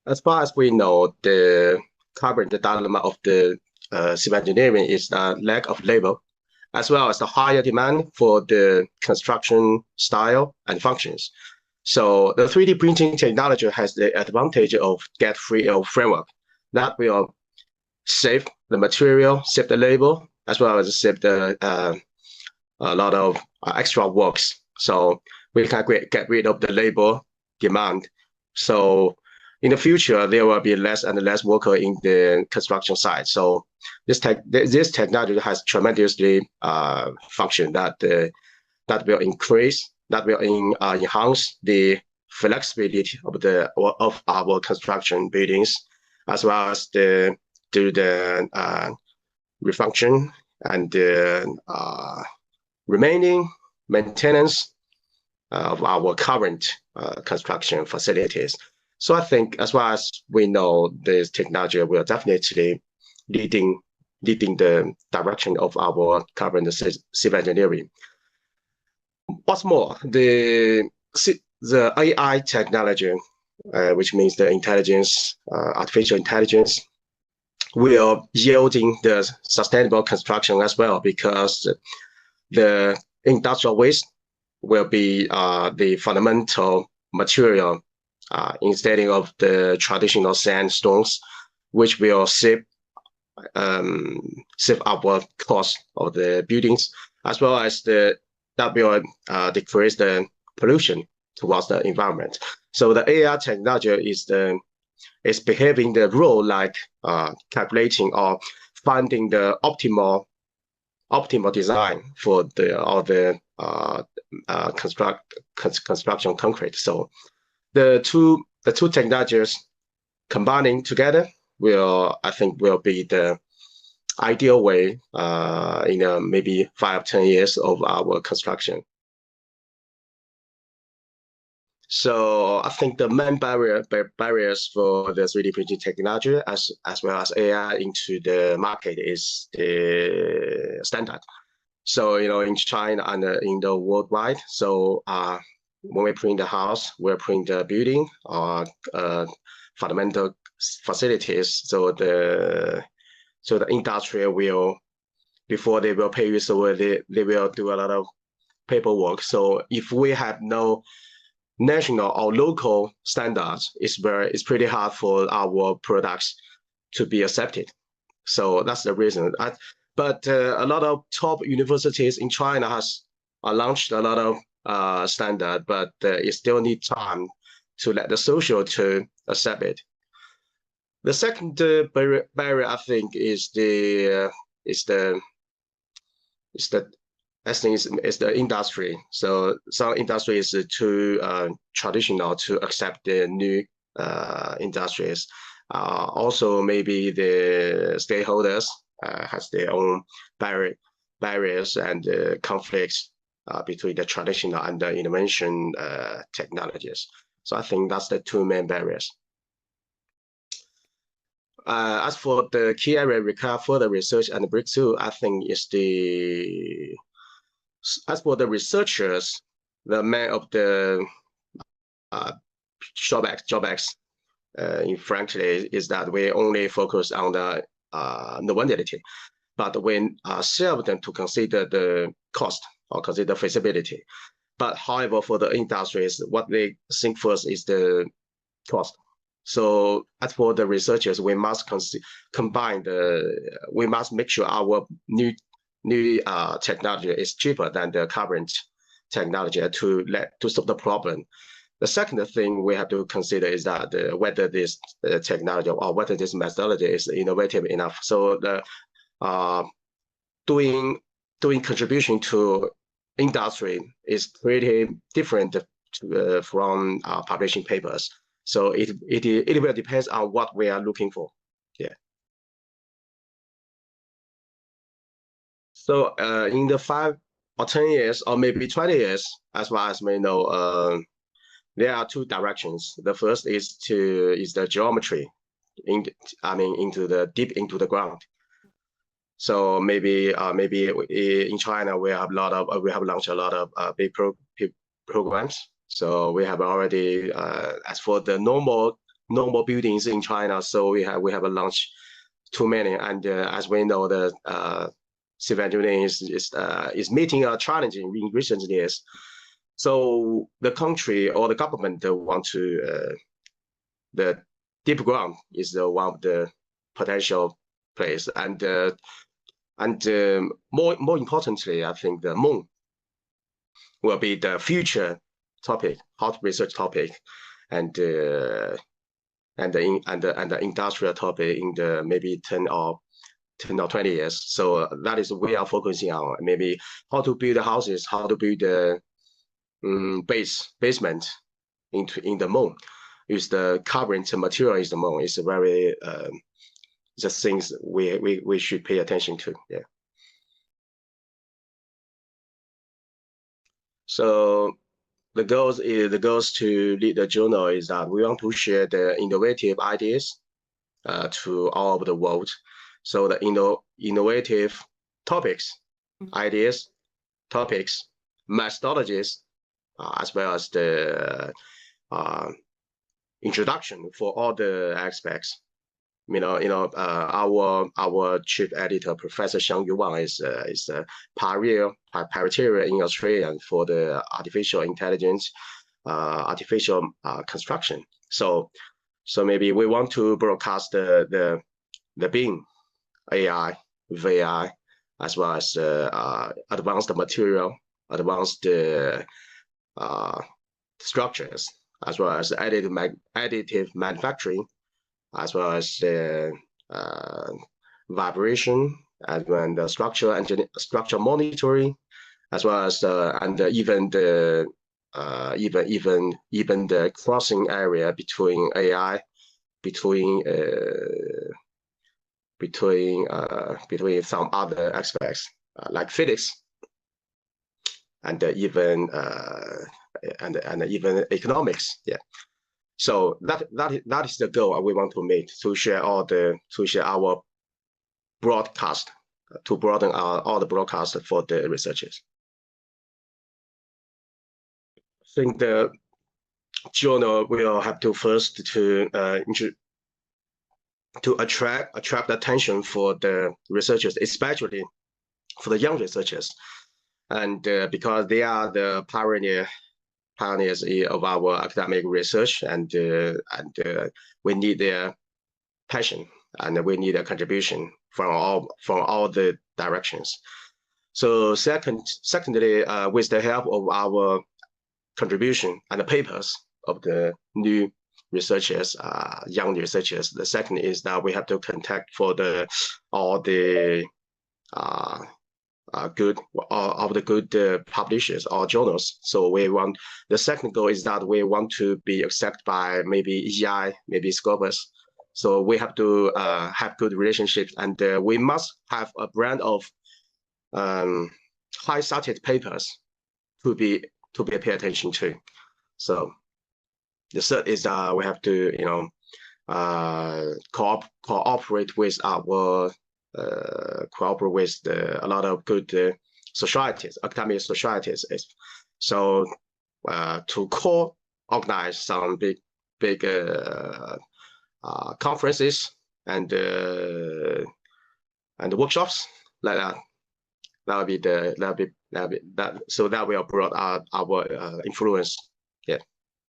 As far as we know, the current dilemma of the civil engineering is the lack of labor, as well as the higher demand for the construction style and functions. So the 3D printing technology has the advantage of get free of framework that will save the material, save the labor, as well as save the a lot of extra works. So we can get rid of the labor demand. So in the future, there will be less and less worker in the construction site. So this technology has tremendously function that that will enhance the flexibility of our construction buildings, as well as the do the refunction and the remaining maintenance of our current construction facilities. So I think, as far as we know, this technology will definitely leading the direction of our current civil engineering. What's more, the AI technology, which means the artificial intelligence, will yielding the sustainable construction as well, because the industrial waste will be the fundamental material instead of the traditional sandstones, which will save our cost of the buildings, as well as that will decrease the pollution towards the environment. So the AI technology is behaving the role like calculating or finding the optimal design for the construction concrete. So the two technologies combining together I think will be the ideal way in maybe 5-10 years of our construction. So I think the main barriers for the 3D printing technology as well as AI into the market is the standard. So in China and in the worldwide, so when we print the house, we print the building or fundamental facilities. So the industry will, before they will pay you, so they will do a lot of paperwork. So if we have no national or local standards, it's pretty hard for our products to be accepted. So that's the reason. But a lot of top universities in China has launched a lot of standard, but it still needs time to let the social to accept it. The second barrier, I think, is the industry. So some industry is too traditional to accept the new industries. Also, maybe the stakeholders has their own barriers and conflicts between the traditional and the innovation technologies. So I think that's the two main barriers. As for the key area require further research and breakthrough, I think is as for the researchers, the main of the drawbacks, frankly, is that we only focus on the novelty, but when serve them to consider the cost or consider feasibility. But however, for the industries, what they think first is the cost. So as for the researchers, we must we must make sure our new technology is cheaper than the current technology to solve the problem. The second thing we have to consider is that whether this technology or whether this methodology is innovative enough. So the doing contribution to industry is pretty different from publishing papers. So it will depend on what we are looking for. Yeah. So in the 5 or 10 years, or maybe 20 years, as far as we know, there are two directions. The first is the geometry, deep into the ground. So maybe in China we have launched a lot of big programs. So we have already, as for the normal no more buildings in China, so we have launched too many. And as we know, the civil engineering is meeting a challenge in recent years. So the country or the government want to the deep ground is one of the potential place, and more importantly, I think the moon will be the future topic, hot research topic, and the industrial topic in the maybe 10 or 20 years. So that is we are focusing on, maybe how to build the houses, how to build the basement in the moon. Use the current material is the moon. It's a very the things we should pay attention to. Yeah. So the goals to lead the journal is that we want to share the innovative ideas to all over the world. So the innovative topics, ideas, topics, methodologies, as well as the introduction for all the aspects. Our chief editor, Professor Xiang Yuwang, is a pioneer in Australia for the artificial intelligence, artificial construction. So maybe we want to broadcast the beam AI, VI, as well as advanced material, advanced structures, as well as additive manufacturing, as well as the vibration, and then the structure monitoring, as well as and even the even the crossing area between AI, between some other aspects like physics, and even economics. Yeah. So that is the goal we want to make, to share our broadcast, to broaden all the broadcast for the researchers. I think the journal will have to first to attract attention for the researchers, especially for the young researchers, and because they are the pioneers of our academic research, and we need their passion, and we need a contribution from all the directions. So secondly, with the help of our contribution and the papers of the new researchers, young researchers, the second is that we have to contact for all the good publishers or journals. So the second goal is that we want to be accepted by maybe EI, maybe Scopus. So we have to have good relationships, and we must have a brand of high cited papers to be paid attention to. So the third is we have to cooperate with our a lot of good societies, academic societies. So to co-organize some big conferences and workshops like that. So that will broaden our influence. Yeah.